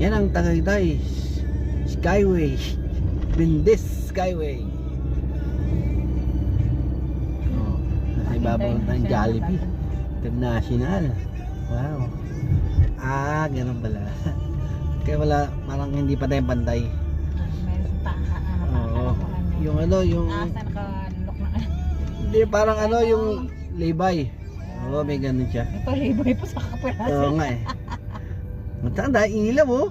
Yan ang Tagaytay Skyway, Bendes Skyway. Oh, nasa ibabaw ng Jollibee International. Wow. Ah, ganun pala. Kaya wala, parang hindi pa tayong pantay. Meron pa. Oo. Yung ano, yung Nasa nakalok na. hindi, parang ano, yung laybay. Oo, may ganun siya. Ito libay po sa kapiraso. Oo nga eh. Matanda, ilaw oh.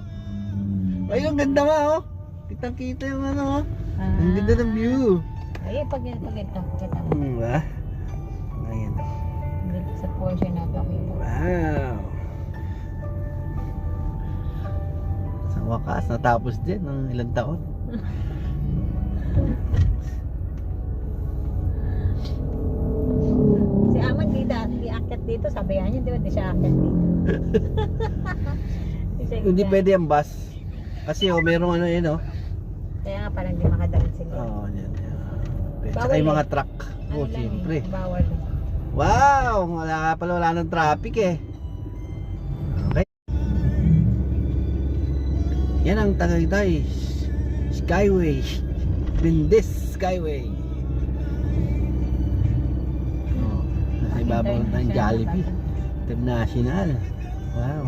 Ay, yung ganda nga oh. Kitang-kita yung ano oh. Ang ganda ng view. Ay, pag ito. Kita mo. Ba? Ayan oh. Dito sa portion na ito. Wow. Sa wakas, natapos din ng ilang taon. Si Aman di akit dito. Sabayan niya, di ba? Di siya akit dito. Hindi pwede ang bus. Kasi oh, merong ano yun oh. Kaya nga parang di makadaan siguro. Oo, yan. Tsaka Bawal yung eh. mga truck. Ano Oh, lang siyempre. eh, bawal. Wow! Wala ng traffic eh. Okay. Yan ang Tagaytay Skyway, Bendes Skyway. Oh, nasa ibabaw ng Jollibee International. Wow.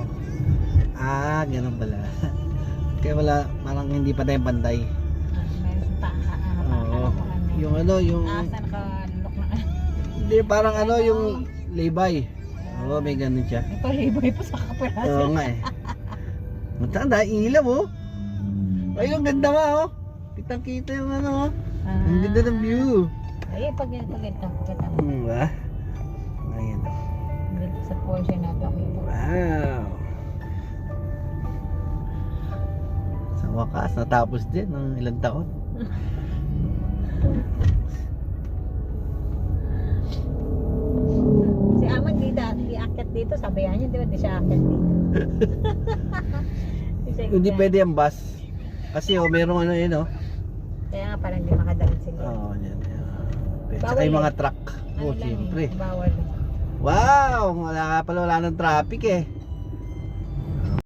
Ah, ganun pala. Kaya wala, parang hindi pa tayong pantay. Meron pa. Oo. Yung ano, yung Nasa nakalok na. hindi, parang ano, yung laybay. Oo, may ganun siya. Ito libay po sa kapiraso. Oo nga eh. Matanda, ilaw oh. Ay, yung ganda nga oh. Kitang-kita yung ano oh. Ang ganda ng view. Ay, pag ito. Kita mo. Ba? Ayan oh. Dito sa portion na ito. Wow. Sa wakas, natapos din ng ilang taon. Si Aman di akit dito. Sabayan niya, di ba? Di siya akit dito. Hindi pwede ang bus. Kasi oh, merong ano yun oh. Kaya nga parang di makadaan siguro. Oo, yan. Tsaka Bawal yung eh. mga truck. Ano Oh, lang siyempre. eh, bawal. Wow! Wala ng traffic eh.